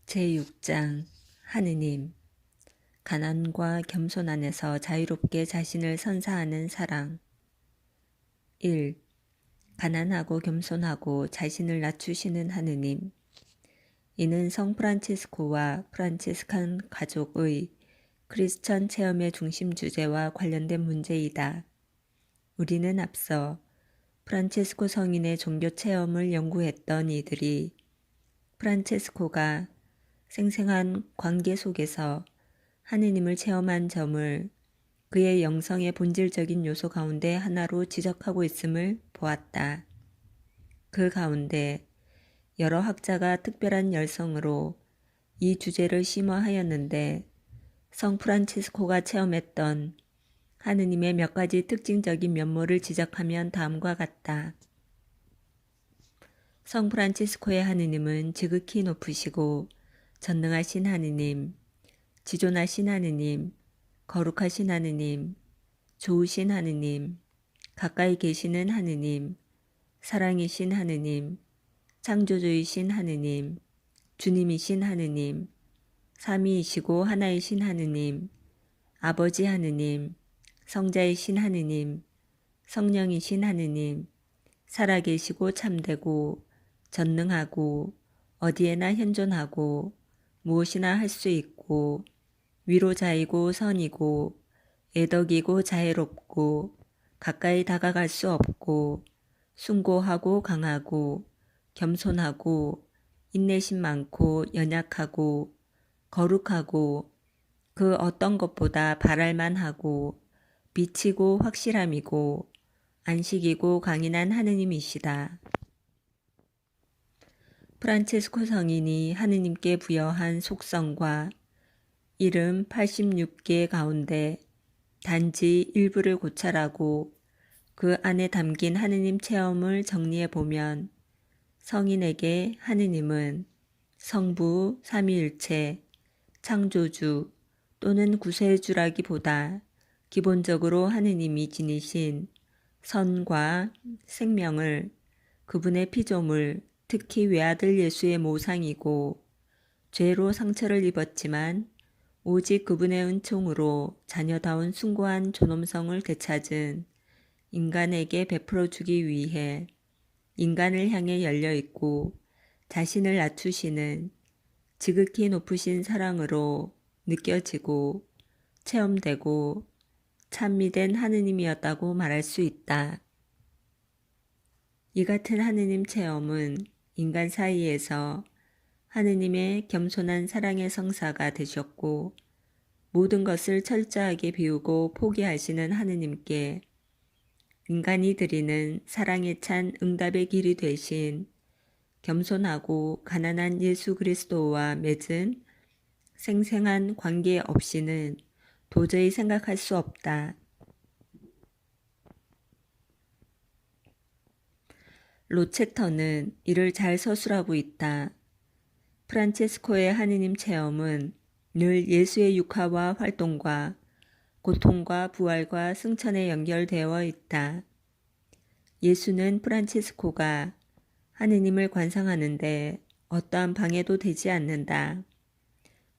제6장 하느님, 가난과 겸손 안에서 자유롭게 자신을 선사하는 사랑. 1. 가난하고 겸손하고 자신을 낮추시는 하느님. 이는 성 프란치스코와 프란치스칸 가족의 크리스천 체험의 중심 주제와 관련된 문제이다. 우리는 앞서 프란치스코 성인의 종교 체험을 연구했던 이들이 프란치스코가 생생한 관계 속에서 하느님을 체험한 점을 그의 영성의 본질적인 요소 가운데 하나로 지적하고 있음을 보았다. 그 가운데 여러 학자가 특별한 열성으로 이 주제를 심화하였는데 성 프란치스코가 체험했던 하느님의 몇 가지 특징적인 면모를 지적하면 다음과 같다. 성 프란치스코의 하느님은 지극히 높으시고 전능하신 하느님, 지존하신 하느님, 거룩하신 하느님, 좋으신 하느님, 가까이 계시는 하느님, 사랑이신 하느님, 창조주이신 하느님, 주님이신 하느님, 삼위이시고 하나이신 하느님, 아버지 하느님, 성자이신 하느님, 성령이신 하느님, 살아계시고 참되고 전능하고 어디에나 현존하고 무엇이나 할 수 있고 위로자이고 선이고 애덕이고 자애롭고 가까이 다가갈 수 없고 숭고하고 강하고 겸손하고 인내심 많고 연약하고 거룩하고 그 어떤 것보다 바랄만하고 미치고 확실함이고 안식이고 강인한 하느님이시다. 프란체스코 성인이 하느님께 부여한 속성과 이름 86개 가운데 단지 일부를 고찰하고 그 안에 담긴 하느님 체험을 정리해보면 성인에게 하느님은 성부, 삼위일체, 창조주 또는 구세주라기보다 기본적으로 하느님이 지니신 선과 생명을 그분의 피조물, 특히 외아들 예수의 모상이고 죄로 상처를 입었지만 오직 그분의 은총으로 자녀다운 숭고한 존엄성을 되찾은 인간에게 베풀어 주기 위해 인간을 향해 열려있고 자신을 낮추시는 지극히 높으신 사랑으로 느껴지고 체험되고 찬미된 하느님이었다고 말할 수 있다. 이 같은 하느님 체험은 인간 사이에서 하느님의 겸손한 사랑의 성사가 되셨고 모든 것을 철저하게 비우고 포기하시는 하느님께 인간이 드리는 사랑에 찬 응답의 길이 되신 겸손하고 가난한 예수 그리스도와 맺은 생생한 관계 없이는 도저히 생각할 수 없다. 로체터는 이를 잘 서술하고 있다. 프란체스코의 하느님 체험은 늘 예수의 육화와 활동과 고통과 부활과 승천에 연결되어 있다. 예수는 프란체스코가 하느님을 관상하는데 어떠한 방해도 되지 않는다.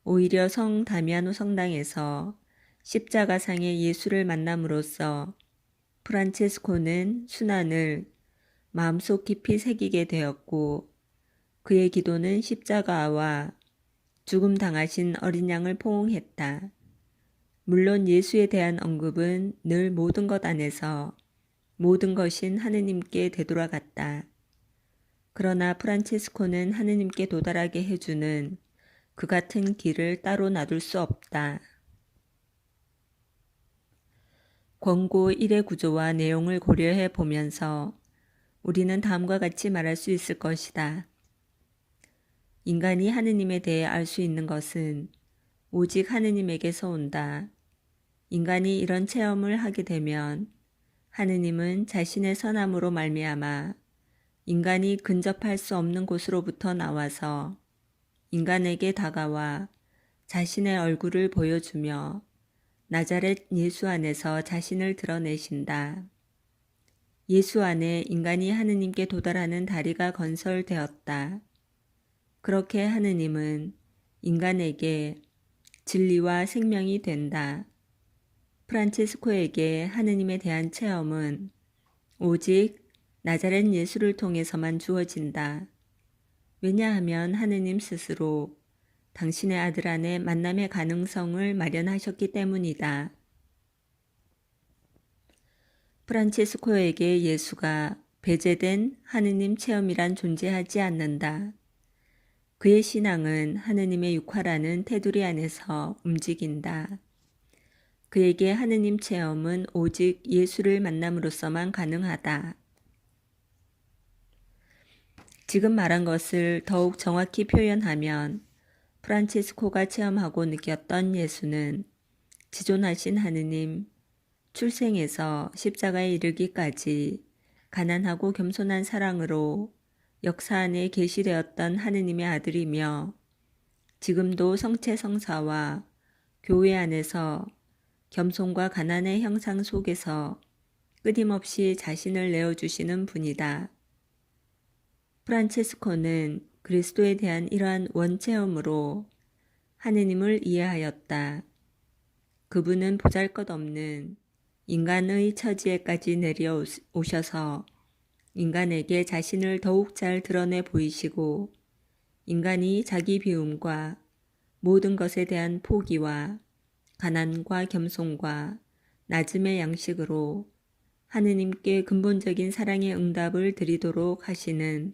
오히려 성 다미아노 성당에서 십자가상의 예수를 만남으로써 프란체스코는 순환을 마음속 깊이 새기게 되었고 그의 기도는 십자가와 죽음 당하신 어린 양을 포옹했다. 물론 예수에 대한 언급은 늘 모든 것 안에서 모든 것인 하느님께 되돌아갔다. 그러나 프란체스코는 하느님께 도달하게 해주는 그 같은 길을 따로 놔둘 수 없다. 권고 1의 구조와 내용을 고려해 보면서 우리는 다음과 같이 말할 수 있을 것이다. 인간이 하느님에 대해 알 수 있는 것은 오직 하느님에게서 온다. 인간이 이런 체험을 하게 되면 하느님은 자신의 선함으로 말미암아 인간이 근접할 수 없는 곳으로부터 나와서 인간에게 다가와 자신의 얼굴을 보여주며 나자렛 예수 안에서 자신을 드러내신다. 예수 안에 인간이 하느님께 도달하는 다리가 건설되었다. 그렇게 하느님은 인간에게 진리와 생명이 된다. 프란체스코에게 하느님에 대한 체험은 오직 나자렛 예수를 통해서만 주어진다. 왜냐하면 하느님 스스로 당신의 아들 안에 만남의 가능성을 마련하셨기 때문이다. 프란체스코에게 예수가 배제된 하느님 체험이란 존재하지 않는다. 그의 신앙은 하느님의 육화라는 테두리 안에서 움직인다. 그에게 하느님 체험은 오직 예수를 만남으로써만 가능하다. 지금 말한 것을 더욱 정확히 표현하면 프란체스코가 체험하고 느꼈던 예수는 지존하신 하느님, 출생에서 십자가에 이르기까지 가난하고 겸손한 사랑으로 역사 안에 계시되었던 하느님의 아들이며 지금도 성체성사와 교회 안에서 겸손과 가난의 형상 속에서 끊임없이 자신을 내어주시는 분이다. 프란체스코는 그리스도에 대한 이러한 원체험으로 하느님을 이해하였다. 그분은 보잘것없는 인간의 처지에까지 내려오셔서 인간에게 자신을 더욱 잘 드러내 보이시고 인간이 자기 비움과 모든 것에 대한 포기와 가난과 겸손과 낮음의 양식으로 하느님께 근본적인 사랑의 응답을 드리도록 하시는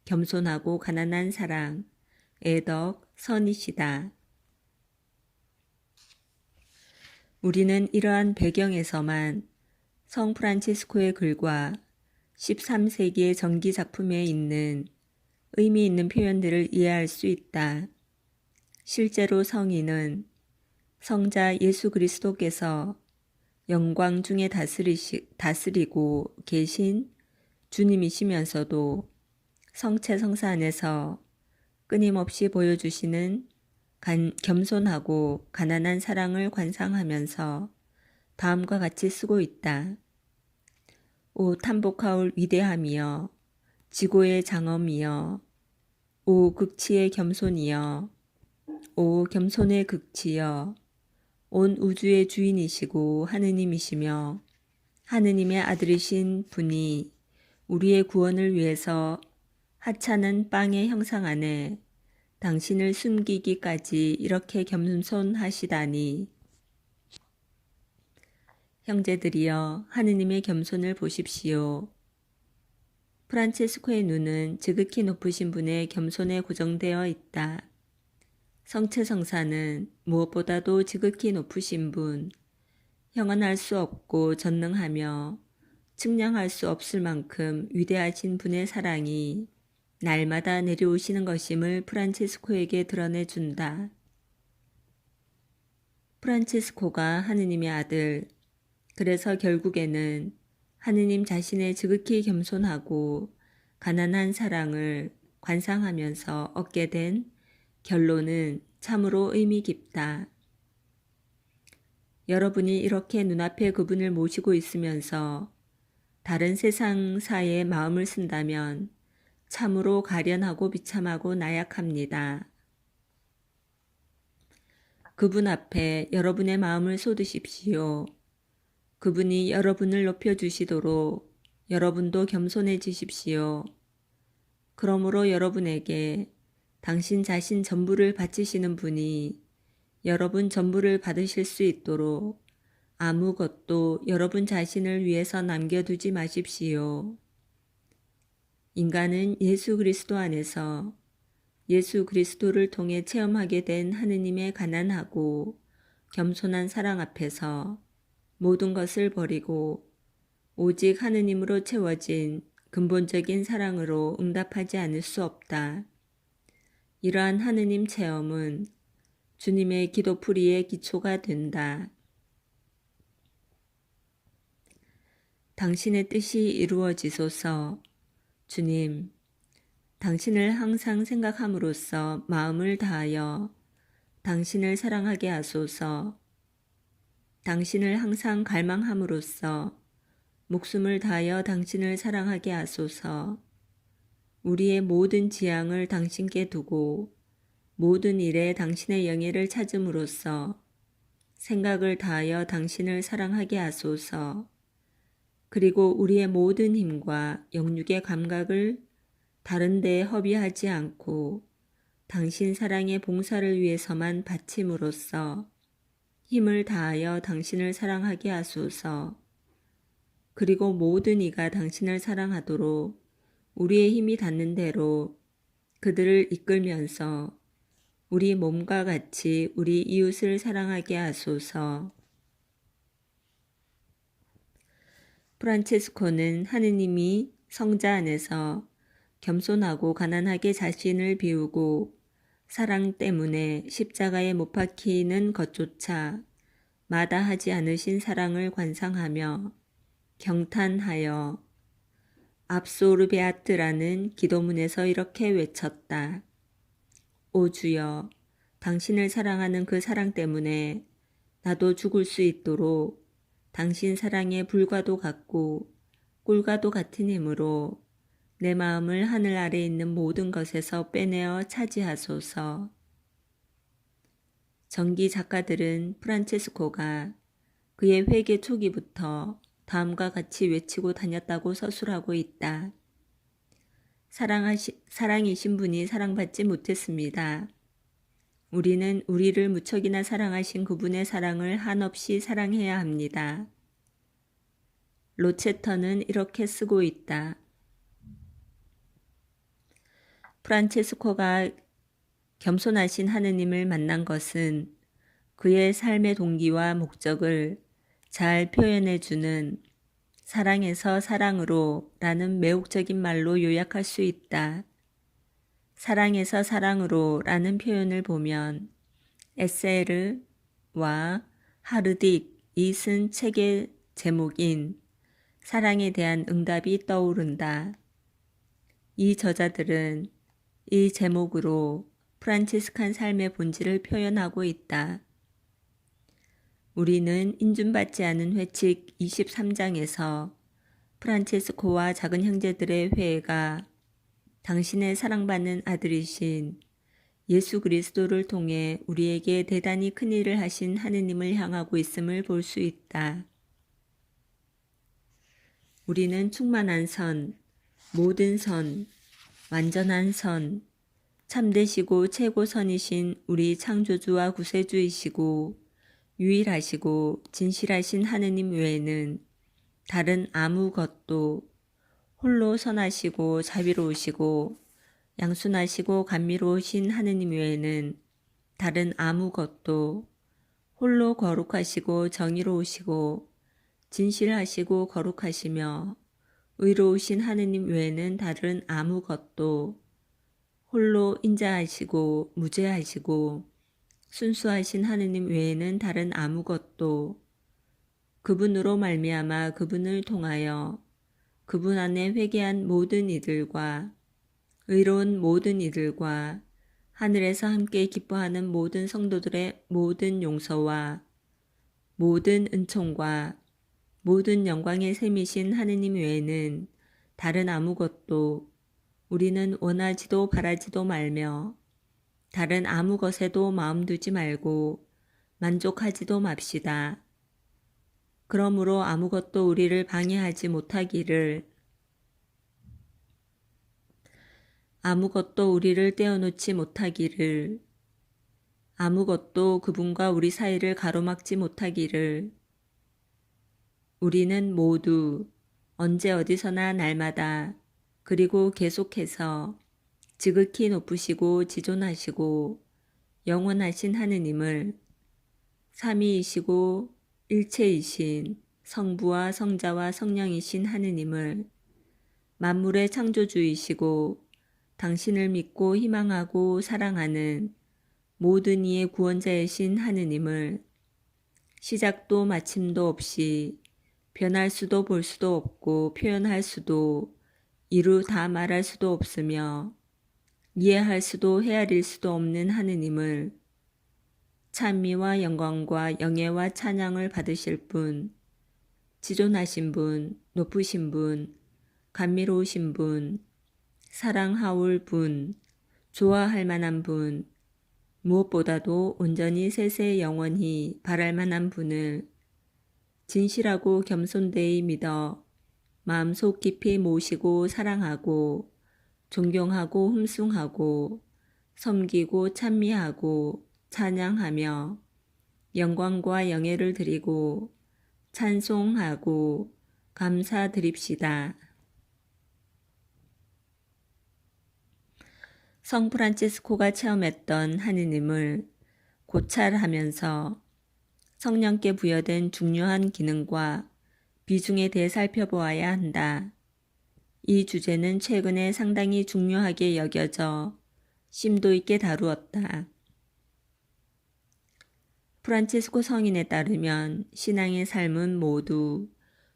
겸손하고 가난한 사랑, 애덕, 선이시다. 우리는 이러한 배경에서만 성 프란체스코의 글과 13세기의 전기 작품에 있는 의미 있는 표현들을 이해할 수 있다. 실제로 성인은 성자 예수 그리스도께서 영광 중에 다스리고 계신 주님이시면서도 성체 성사 안에서 끊임없이 보여주시는 겸손하고 가난한 사랑을 관상하면서 다음과 같이 쓰고 있다. 오 탐복하올 위대함이여, 지고의 장엄이여, 오 극치의 겸손이여, 오 겸손의 극치여, 온 우주의 주인이시고 하느님이시며 하느님의 아들이신 분이 우리의 구원을 위해서 하찮은 빵의 형상 안에 당신을 숨기기까지 이렇게 겸손하시다니. 형제들이여 하느님의 겸손을 보십시오. 프란체스코의 눈은 지극히 높으신 분의 겸손에 고정되어 있다. 성체성사는 무엇보다도 지극히 높으신 분, 형언할 수 없고 전능하며 측량할 수 없을 만큼 위대하신 분의 사랑이 날마다 내려오시는 것임을 프란체스코에게 드러내준다. 프란체스코가 하느님의 아들, 그래서 결국에는 하느님 자신의 지극히 겸손하고 가난한 사랑을 관상하면서 얻게 된 결론은 참으로 의미 깊다. 여러분이 이렇게 눈앞에 그분을 모시고 있으면서 다른 세상사에 마음을 쓴다면 참으로 가련하고 비참하고 나약합니다. 그분 앞에 여러분의 마음을 쏟으십시오. 그분이 여러분을 높여주시도록 여러분도 겸손해지십시오. 그러므로 여러분에게 당신 자신 전부를 바치시는 분이 여러분 전부를 받으실 수 있도록 아무것도 여러분 자신을 위해서 남겨두지 마십시오. 인간은 예수 그리스도 안에서 예수 그리스도를 통해 체험하게 된 하느님의 가난하고 겸손한 사랑 앞에서 모든 것을 버리고 오직 하느님으로 채워진 근본적인 사랑으로 응답하지 않을 수 없다. 이러한 하느님 체험은 주님의 기도풀이의 기초가 된다. 당신의 뜻이 이루어지소서. 주님, 당신을 항상 생각함으로써 마음을 다하여 당신을 사랑하게 하소서. 당신을 항상 갈망함으로써 목숨을 다하여 당신을 사랑하게 하소서. 우리의 모든 지향을 당신께 두고 모든 일에 당신의 영예를 찾음으로써 생각을 다하여 당신을 사랑하게 하소서. 그리고 우리의 모든 힘과 영육의 감각을 다른 데에 허비하지 않고 당신 사랑의 봉사를 위해서만 바침으로써 힘을 다하여 당신을 사랑하게 하소서. 그리고 모든 이가 당신을 사랑하도록 우리의 힘이 닿는 대로 그들을 이끌면서 우리 몸과 같이 우리 이웃을 사랑하게 하소서. 프란체스코는 하느님이 성자 안에서 겸손하고 가난하게 자신을 비우고 사랑 때문에 십자가에 못 박히는 것조차 마다하지 않으신 사랑을 관상하며 경탄하여 압소르베아트라는 기도문에서 이렇게 외쳤다. 오 주여, 당신을 사랑하는 그 사랑 때문에 나도 죽을 수 있도록 당신 사랑의 불과도 같고 꿀과도 같은 힘으로 내 마음을 하늘 아래 있는 모든 것에서 빼내어 차지하소서. 전기 작가들은 프란체스코가 그의 회개 초기부터 다음과 같이 외치고 다녔다고 서술하고 있다. 사랑이신 분이 사랑받지 못했습니다. 우리는 우리를 무척이나 사랑하신 그분의 사랑을 한없이 사랑해야 합니다. 로체터는 이렇게 쓰고 있다. 프란체스코가 겸손하신 하느님을 만난 것은 그의 삶의 동기와 목적을 잘 표현해주는 사랑에서 사랑으로 라는 매혹적인 말로 요약할 수 있다. 사랑에서 사랑으로 라는 표현을 보면 에세르와 하르딕이 쓴 책의 제목인 사랑에 대한 응답이 떠오른다. 이 저자들은 이 제목으로 프란치스칸 삶의 본질을 표현하고 있다. 우리는 인준받지 않은 회칙 23장에서 프란체스코와 작은 형제들의 회의가 당신의 사랑받는 아들이신 예수 그리스도를 통해 우리에게 대단히 큰 일을 하신 하느님을 향하고 있음을 볼 수 있다. 우리는 충만한 선, 모든 선, 완전한 선, 참되시고 최고선이신 우리 창조주와 구세주이시고 유일하시고 진실하신 하느님 외에는 다른 아무것도 홀로 선하시고 자비로우시고 양순하시고 감미로우신 하느님 외에는 다른 아무것도 홀로 거룩하시고 정의로우시고 진실하시고 거룩하시며 의로우신 하느님 외에는 다른 아무것도 홀로 인자하시고 무죄하시고 순수하신 하느님 외에는 다른 아무것도 그분으로 말미암아 그분을 통하여 그분 안에 회개한 모든 이들과 의로운 모든 이들과 하늘에서 함께 기뻐하는 모든 성도들의 모든 용서와 모든 은총과 모든 영광의 셈이신 하느님 외에는 다른 아무것도 우리는 원하지도 바라지도 말며 다른 아무 것에도 마음 두지 말고 만족하지도 맙시다. 그러므로 아무것도 우리를 방해하지 못하기를, 아무것도 우리를 떼어놓지 못하기를, 아무것도 그분과 우리 사이를 가로막지 못하기를, 우리는 모두 언제 어디서나 날마다 그리고 계속해서 지극히 높으시고 지존하시고 영원하신 하느님을 삼위이시고 일체이신 성부와 성자와 성령이신 하느님을 만물의 창조주이시고 당신을 믿고 희망하고 사랑하는 모든 이의 구원자이신 하느님을 시작도 마침도 없이 변할 수도 볼 수도 없고 표현할 수도 이루 다 말할 수도 없으며 이해할 수도 헤아릴 수도 없는 하느님을 찬미와 영광과 영예와 찬양을 받으실 분, 지존하신 분, 높으신 분, 감미로우신 분, 사랑하올 분, 좋아할 만한 분, 무엇보다도 온전히 세세 영원히 바랄 만한 분을 진실하고 겸손되이 믿어 마음속 깊이 모시고 사랑하고 존경하고 흠숭하고 섬기고 찬미하고 찬양하며 영광과 영예를 드리고 찬송하고 감사드립시다. 성 프란치스코가 체험했던 하느님을 고찰하면서 성령께 부여된 중요한 기능과 비중에 대해 살펴보아야 한다. 이 주제는 최근에 상당히 중요하게 여겨져 심도 있게 다루었다. 프란치스코 성인에 따르면 신앙의 삶은 모두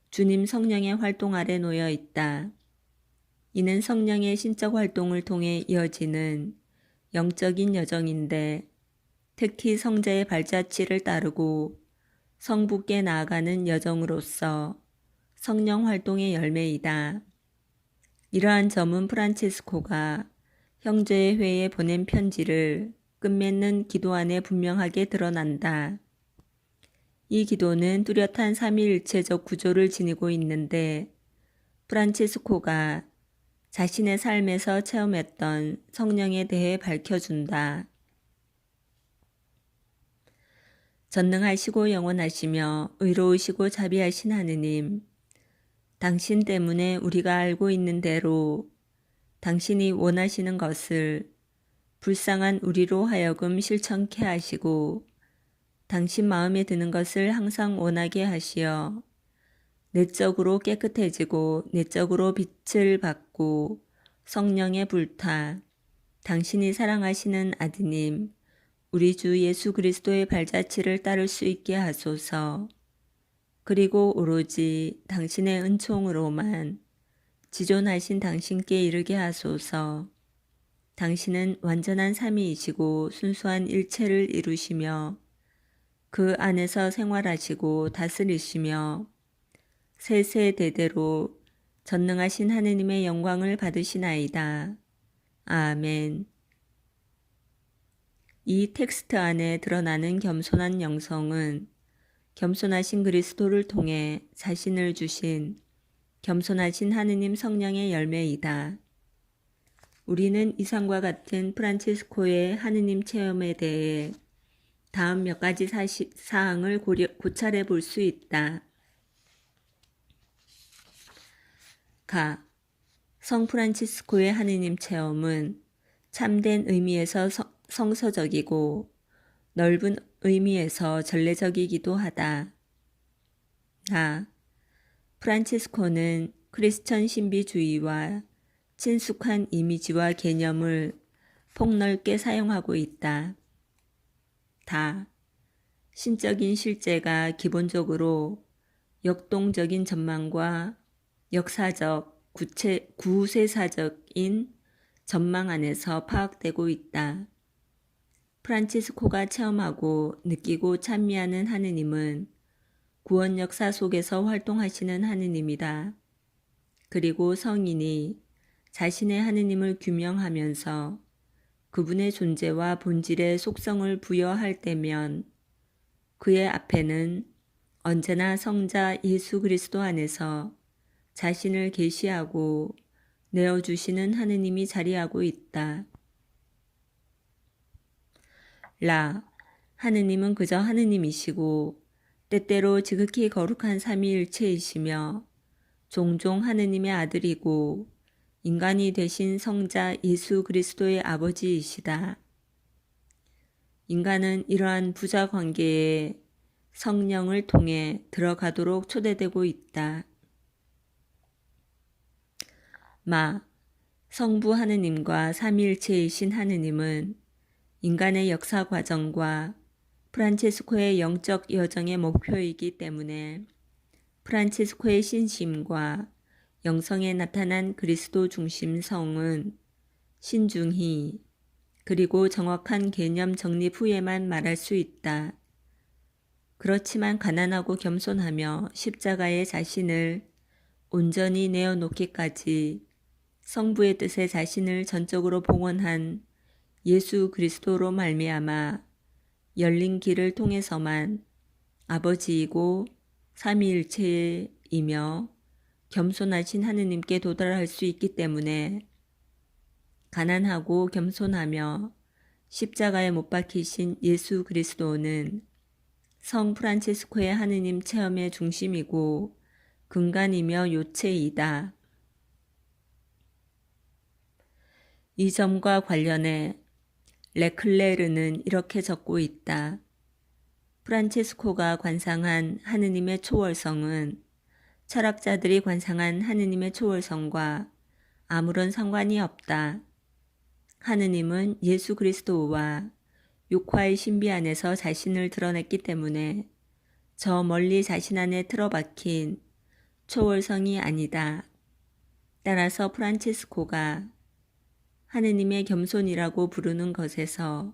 주님 성령의 활동 아래 놓여 있다. 이는 성령의 신적 활동을 통해 이어지는 영적인 여정인데 특히 성자의 발자취를 따르고 성부께 나아가는 여정으로서 성령 활동의 열매이다. 이러한 점은 프란치스코가 형제의 회에 보낸 편지를 끝맺는 기도 안에 분명하게 드러난다. 이 기도는 뚜렷한 삼위일체적 구조를 지니고 있는데 프란치스코가 자신의 삶에서 체험했던 성령에 대해 밝혀준다. 전능하시고 영원하시며 의로우시고 자비하신 하느님, 당신 때문에 우리가 알고 있는 대로 당신이 원하시는 것을 불쌍한 우리로 하여금 실천케 하시고 당신 마음에 드는 것을 항상 원하게 하시어 내적으로 깨끗해지고 내적으로 빛을 받고 성령에 불타 당신이 사랑하시는 아드님 우리 주 예수 그리스도의 발자취를 따를 수 있게 하소서. 그리고 오로지 당신의 은총으로만 지존하신 당신께 이르게 하소서. 당신은 완전한 삼위이시고 순수한 일체를 이루시며 그 안에서 생활하시고 다스리시며 세세대대로 전능하신 하느님의 영광을 받으시나이다. 아멘. 이 텍스트 안에 드러나는 겸손한 영성은 겸손하신 그리스도를 통해 자신을 주신 겸손하신 하느님 성령의 열매이다. 우리는 이상과 같은 프란치스코의 하느님 체험에 대해 다음 몇 가지 사항을 고찰해 볼 수 있다. 성 프란치스코의 하느님 체험은 참된 의미에서 성서적이고 넓은 의미에서 전례적이기도 하다. 프란치스코는 크리스천 신비주의와 친숙한 이미지와 개념을 폭넓게 사용하고 있다. 신적인 실제가 기본적으로 역동적인 전망과 역사적, 구세사적인 전망 안에서 파악되고 있다. 프란치스코가 체험하고 느끼고 찬미하는 하느님은 구원 역사 속에서 활동하시는 하느님이다. 그리고 성인이 자신의 하느님을 규명하면서 그분의 존재와 본질의 속성을 부여할 때면 그의 앞에는 언제나 성자 예수 그리스도 안에서 자신을 계시하고 내어주시는 하느님이 자리하고 있다. 하느님은 그저 하느님이시고 때때로 지극히 거룩한 삼위일체이시며 종종 하느님의 아들이고 인간이 되신 성자 예수 그리스도의 아버지이시다. 인간은 이러한 부자 관계에 성령을 통해 들어가도록 초대되고 있다. 성부 하느님과 삼위일체이신 하느님은 인간의 역사 과정과 프란치스코의 영적 여정의 목표이기 때문에 프란치스코의 신심과 영성에 나타난 그리스도 중심 성은 신중히 그리고 정확한 개념 정립 후에만 말할 수 있다. 그렇지만 가난하고 겸손하며 십자가에 자신을 온전히 내어놓기까지 성부의 뜻에 자신을 전적으로 봉헌한 예수 그리스도로 말미암아 열린 길을 통해서만 아버지이고 삼위일체이며 겸손하신 하느님께 도달할 수 있기 때문에 가난하고 겸손하며 십자가에 못 박히신 예수 그리스도는 성 프란치스코의 하느님 체험의 중심이고 근간이며 요체이다. 이 점과 관련해 레클레르는 이렇게 적고 있다. 프란치스코가 관상한 하느님의 초월성은 철학자들이 관상한 하느님의 초월성과 아무런 상관이 없다. 하느님은 예수 그리스도와 육화의 신비 안에서 자신을 드러냈기 때문에 저 멀리 자신 안에 틀어박힌 초월성이 아니다. 따라서 프란치스코가 하느님의 겸손이라고 부르는 것에서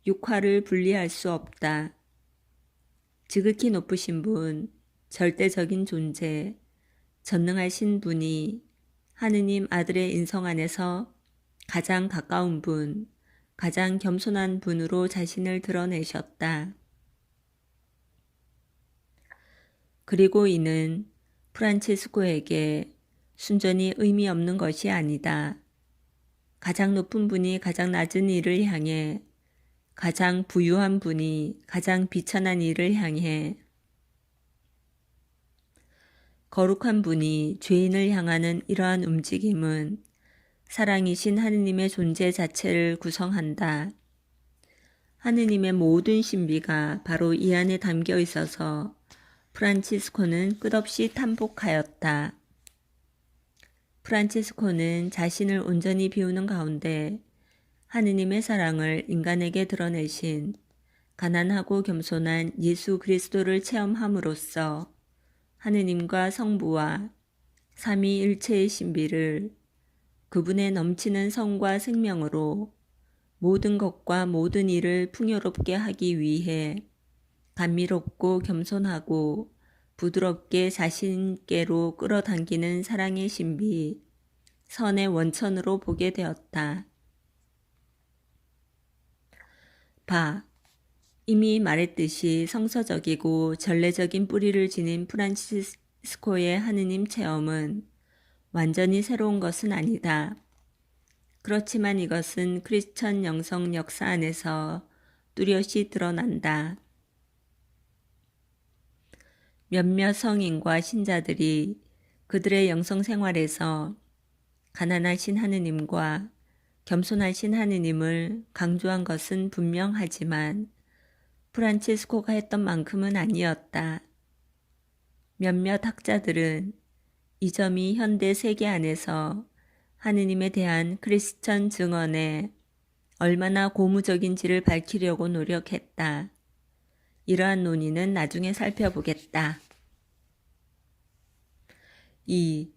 육화를 분리할 수 없다. 지극히 높으신 분, 절대적인 존재, 전능하신 분이 하느님 아들의 인성 안에서 가장 가까운 분, 가장 겸손한 분으로 자신을 드러내셨다. 그리고 이는 프란치스코에게 순전히 의미 없는 것이 아니다. 가장 높은 분이 가장 낮은 이를 향해, 가장 부유한 분이 가장 비천한 이를 향해, 거룩한 분이 죄인을 향하는 이러한 움직임은 사랑이신 하느님의 존재 자체를 구성한다. 하느님의 모든 신비가 바로 이 안에 담겨 있어서 프란치스코는 끝없이 탐복하였다. 프란치스코는 자신을 온전히 비우는 가운데 하느님의 사랑을 인간에게 드러내신 가난하고 겸손한 예수 그리스도를 체험함으로써 하느님과 성부와 삼위일체의 신비를 그분의 넘치는 성과 생명으로 모든 것과 모든 일을 풍요롭게 하기 위해 감미롭고 겸손하고 부드럽게 자신께로 끌어당기는 사랑의 신비, 선의 원천으로 보게 되었다. 이미 말했듯이 성서적이고 전례적인 뿌리를 지닌 프란치스코의 하느님 체험은 완전히 새로운 것은 아니다. 그렇지만 이것은 크리스천 영성 역사 안에서 뚜렷이 드러난다. 몇몇 성인과 신자들이 그들의 영성 생활에서 가난하신 하느님과 겸손하신 하느님을 강조한 것은 분명하지만 프란치스코가 했던 만큼은 아니었다. 몇몇 학자들은 이 점이 현대 세계 안에서 하느님에 대한 크리스천 증언에 얼마나 고무적인지를 밝히려고 노력했다. 이러한 논의는 나중에 살펴보겠다. 2.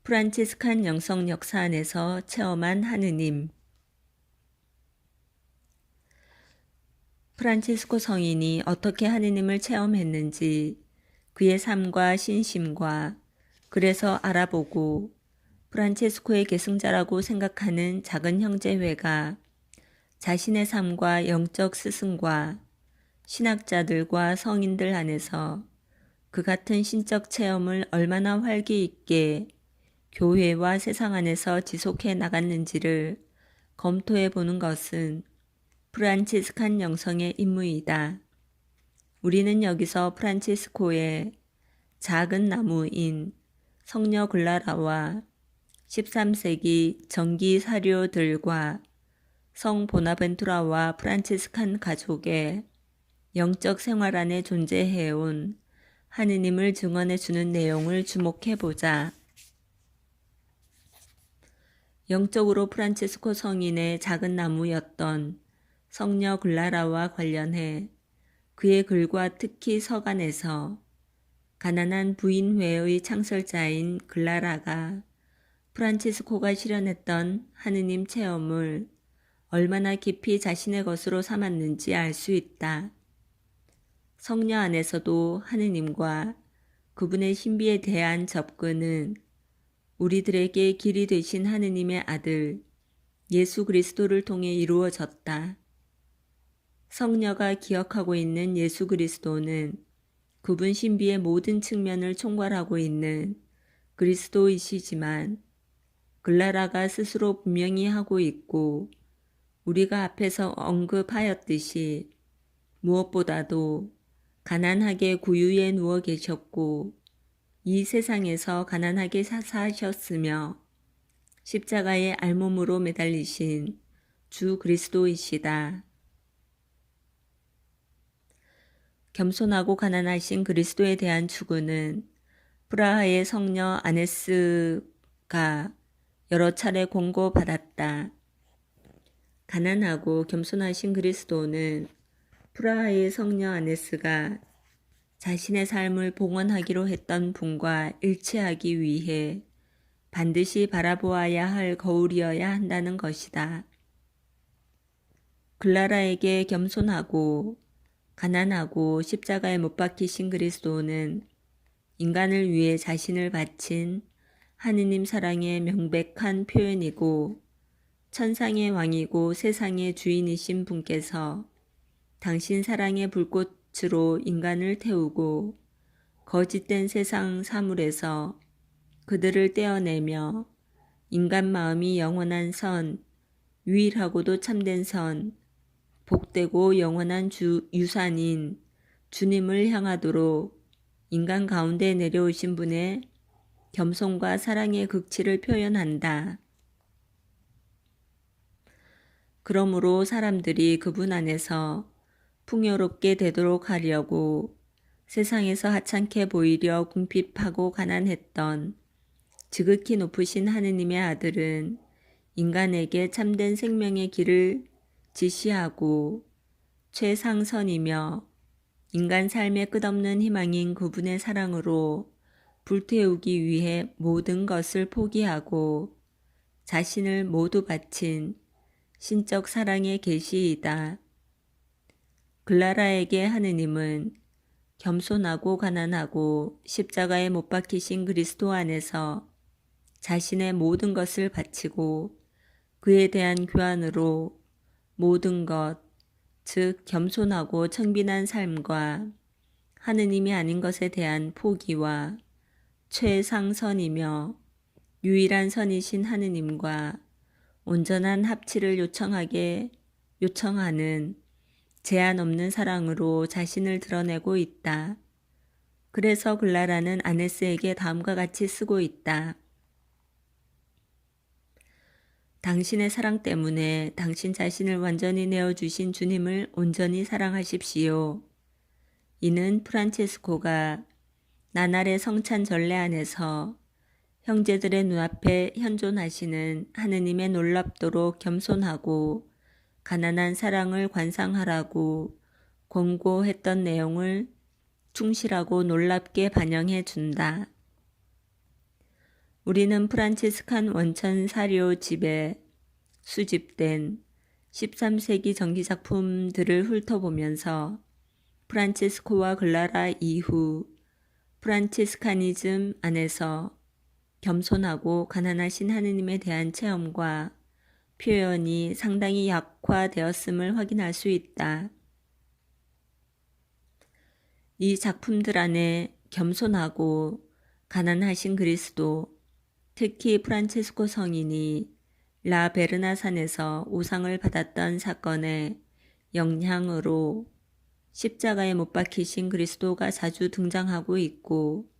프란치스칸 영성 역사 안에서 체험한 하느님. 프란치스코 성인이 어떻게 하느님을 체험했는지 그의 삶과 신심과 그래서 알아보고 프란치스코의 계승자라고 생각하는 작은 형제회가 자신의 삶과 영적 스승과 신학자들과 성인들 안에서 그 같은 신적 체험을 얼마나 활기 있게 교회와 세상 안에서 지속해 나갔는지를 검토해 보는 것은 프란치스칸 영성의 임무이다. 우리는 여기서 프란치스코의 작은 나무인 성녀 글라라와 13세기 정기 사료들과 성 보나벤투라와 프란치스칸 가족의 영적 생활 안에 존재해온 하느님을 증언해주는 내용을 주목해보자. 영적으로 프란치스코 성인의 작은 나무였던 성녀 글라라와 관련해 그의 글과 특히 서간에서 가난한 부인회의 창설자인 글라라가 프란치스코가 실현했던 하느님 체험을 얼마나 깊이 자신의 것으로 삼았는지 알 수 있다. 성녀 안에서도 하느님과 그분의 신비에 대한 접근은 우리들에게 길이 되신 하느님의 아들 예수 그리스도를 통해 이루어졌다. 성녀가 기억하고 있는 예수 그리스도는 그분 신비의 모든 측면을 총괄하고 있는 그리스도이시지만 글라라가 스스로 분명히 하고 있고 우리가 앞에서 언급하였듯이 무엇보다도 가난하게 구유에 누워 계셨고 이 세상에서 가난하게 사셨으며 십자가에 알몸으로 매달리신 주 그리스도이시다. 겸손하고 가난하신 그리스도에 대한 추구는 프라하의 성녀 아네스가 여러 차례 권고받았다. 가난하고 겸손하신 그리스도는 프라하의 성녀 아네스가 자신의 삶을 봉헌하기로 했던 분과 일치하기 위해 반드시 바라보아야 할 거울이어야 한다는 것이다. 글라라에게 겸손하고 가난하고 십자가에 못 박히신 그리스도는 인간을 위해 자신을 바친 하느님 사랑의 명백한 표현이고 천상의 왕이고 세상의 주인이신 분께서 당신 사랑의 불꽃으로 인간을 태우고 거짓된 세상 사물에서 그들을 떼어내며 인간 마음이 영원한 선, 유일하고도 참된 선, 복되고 영원한 유산인 주님을 향하도록 인간 가운데 내려오신 분의 겸손과 사랑의 극치를 표현한다. 그러므로 사람들이 그분 안에서 풍요롭게 되도록 하려고 세상에서 하찮게 보이려 궁핍하고 가난했던 지극히 높으신 하느님의 아들은 인간에게 참된 생명의 길을 지시하고 최상선이며 인간 삶의 끝없는 희망인 그분의 사랑으로 불태우기 위해 모든 것을 포기하고 자신을 모두 바친 신적 사랑의 계시이다. 글라라에게 하느님은 겸손하고 가난하고 십자가에 못 박히신 그리스도 안에서 자신의 모든 것을 바치고 그에 대한 교환으로 모든 것, 즉 겸손하고 청빈한 삶과 하느님이 아닌 것에 대한 포기와 최상선이며 유일한 선이신 하느님과 온전한 합치를 요청하는 제한 없는 사랑으로 자신을 드러내고 있다. 그래서 글라라는 아네스에게 다음과 같이 쓰고 있다. 당신의 사랑 때문에 당신 자신을 완전히 내어주신 주님을 온전히 사랑하십시오. 이는 프란체스코가 나날의 성찬 전례 안에서 형제들의 눈앞에 현존하시는 하느님의 놀랍도록 겸손하고 가난한 사랑을 관상하라고 권고했던 내용을 충실하고 놀랍게 반영해 준다. 우리는 프란치스칸 원천 사료 집에 수집된 13세기 전기작품들을 훑어보면서 프란치스코와 글라라 이후 프란치스카니즘 안에서 겸손하고 가난하신 하느님에 대한 체험과 표현이 상당히 약화되었음을 확인할 수 있다. 이 작품들 안에 겸손하고 가난하신 그리스도, 특히 프란체스코 성인이 라 베르나산에서 우상을 받았던 사건의 영향으로 십자가에 못 박히신 그리스도가 자주 등장하고 있고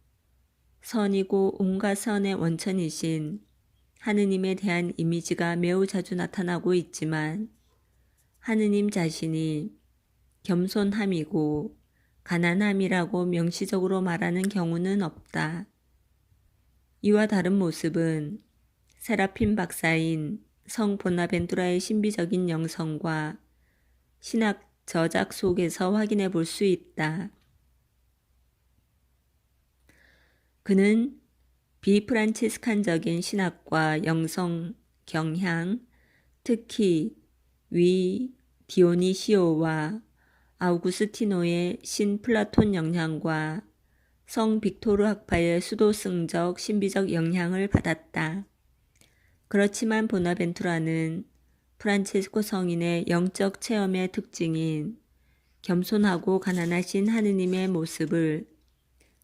선이고 온갖 선의 원천이신 하느님에 대한 이미지가 매우 자주 나타나고 있지만 하느님 자신이 겸손함이고 가난함이라고 명시적으로 말하는 경우는 없다. 이와 다른 모습은 세라핌 박사인 성 보나벤투라의 신비적인 영성과 신학 저작 속에서 확인해 볼 수 있다. 그는 비프란치스칸적인 신학과 영성 경향, 특히 위 디오니시오와 아우구스티노의 신플라톤 영향과 성 빅토르 학파의 수도승적 신비적 영향을 받았다. 그렇지만 보나벤투라는 프란치스코 성인의 영적 체험의 특징인 겸손하고 가난하신 하느님의 모습을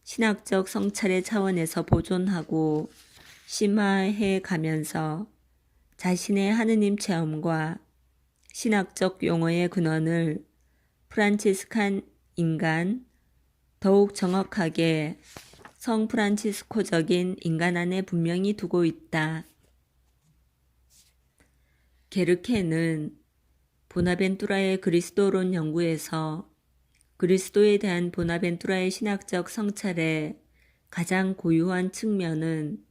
신학적 성찰의 차원에서 보존하고 심화해 가면서 자신의 하느님 체험과 신학적 용어의 근원을 프란치스칸 인간, 더욱 정확하게 성 프란치스코적인 인간 안에 분명히 두고 있다. 게르케는 보나벤투라의 그리스도론 연구에서 그리스도에 대한 보나벤투라의 신학적 성찰의 가장 고유한 측면은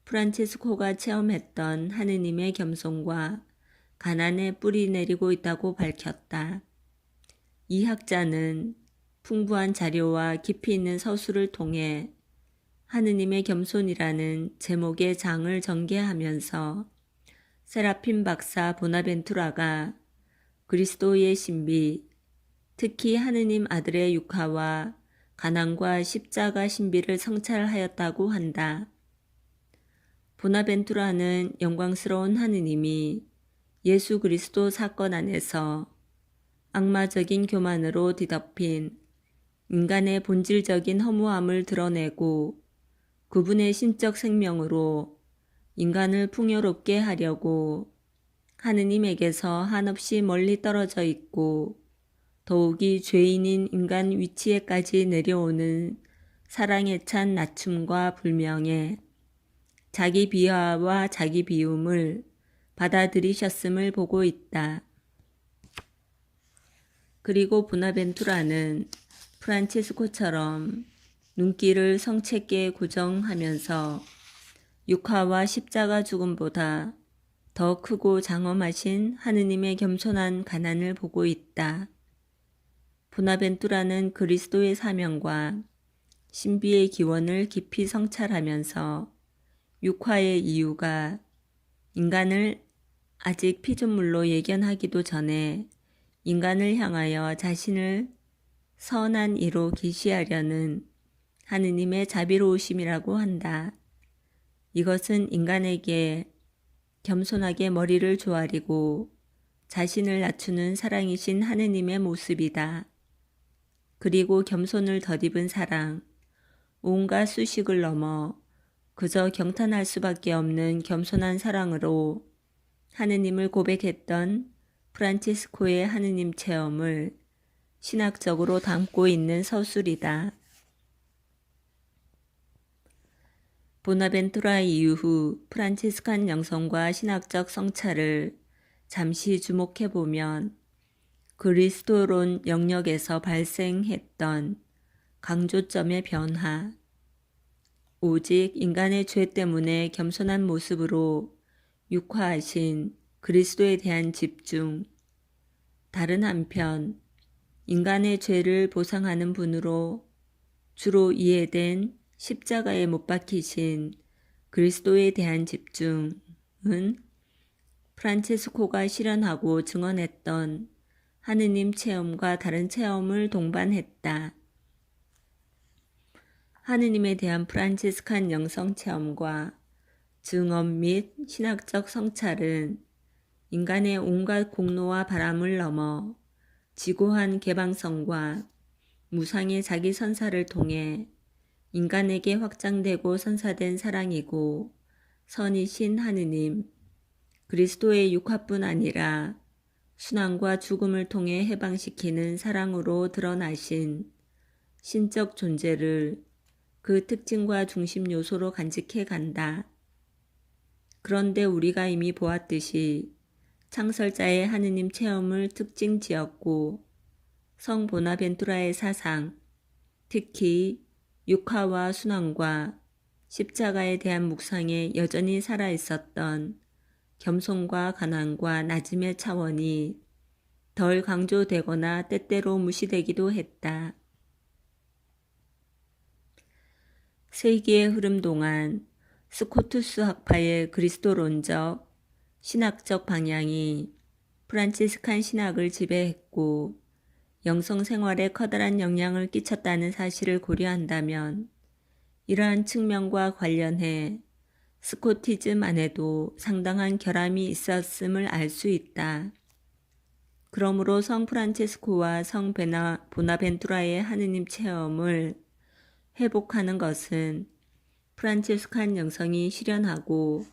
프란치스코가 체험했던 하느님의 겸손과 가난에 뿌리 내리고 있다고 밝혔다. 이 학자는 풍부한 자료와 깊이 있는 서술을 통해 하느님의 겸손이라는 제목의 장을 전개하면서 세라핌 박사 보나벤투라가 그리스도의 신비, 특히 하느님 아들의 육화와 가난과 십자가 신비를 성찰하였다고 한다. 보나벤투라는 영광스러운 하느님이 예수 그리스도 사건 안에서 악마적인 교만으로 뒤덮인 인간의 본질적인 허무함을 드러내고 그분의 신적 생명으로 인간을 풍요롭게 하려고 하느님에게서 한없이 멀리 떨어져 있고 더욱이 죄인인 인간 위치에까지 내려오는 사랑에 찬 낮춤과 불명예, 자기 비하와 자기 비움을 받아들이셨음을 보고 있다. 그리고 보나벤투라는 프란치스코처럼 눈길을 성체께 고정하면서 육화와 십자가 죽음보다 더 크고 장엄하신 하느님의 겸손한 가난을 보고 있다. 보나벤투라는 그리스도의 사명과 신비의 기원을 깊이 성찰하면서 육화의 이유가 인간을 아직 피조물로 예견하기도 전에 인간을 향하여 자신을 선한 이로 계시하려는 하느님의 자비로우심이라고 한다. 이것은 인간에게 겸손하게 머리를 조아리고 자신을 낮추는 사랑이신 하느님의 모습이다. 그리고 겸손을 덧입은 사랑, 온갖 수식을 넘어 그저 경탄할 수밖에 없는 겸손한 사랑으로 하느님을 고백했던 프란치스코의 하느님 체험을 신학적으로 담고 있는 서술이다. 보나벤투라 이후 프란치스칸 영성과 신학적 성찰을 잠시 주목해보면 그리스도론 영역에서 발생했던 강조점의 변화, 오직 인간의 죄 때문에 겸손한 모습으로 육화하신 그리스도에 대한 집중, 다른 한편 인간의 죄를 보상하는 분으로 주로 이해된 십자가에 못 박히신 그리스도에 대한 집중은 프란치스코가 실현하고 증언했던 하느님 체험과 다른 체험을 동반했다. 하느님에 대한 프란치스칸 영성 체험과 증언 및 신학적 성찰은 인간의 온갖 공로와 바람을 넘어 지고한 개방성과 무상의 자기 선사를 통해 인간에게 확장되고 선사된 사랑이고 선이신 하느님, 그리스도의 육화뿐 아니라 순환과 죽음을 통해 해방시키는 사랑으로 드러나신 신적 존재를 그 특징과 중심 요소로 간직해 간다. 그런데 우리가 이미 보았듯이 창설자의 하느님 체험을 특징 지었고 성 보나벤투라의 사상, 특히 육화와 순환과 십자가에 대한 묵상에 여전히 살아있었던 겸손과 가난과 낮음의 차원이 덜 강조되거나 때때로 무시되기도 했다. 세기의 흐름 동안 스코투스 학파의 그리스도론적, 신학적 방향이 프란치스칸 신학을 지배했고 영성 생활에 커다란 영향을 끼쳤다는 사실을 고려한다면 이러한 측면과 관련해 스코티즘 안에도 상당한 결함이 있었음을 알 수 있다. 그러므로 성 프란체스코와 성 보나벤투라의 하느님 체험을 회복하는 것은 프란체스칸 영성이 실현하고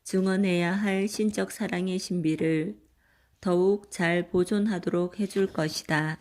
증언해야 할 신적 사랑의 신비를 더욱 잘 보존하도록 해줄 것이다.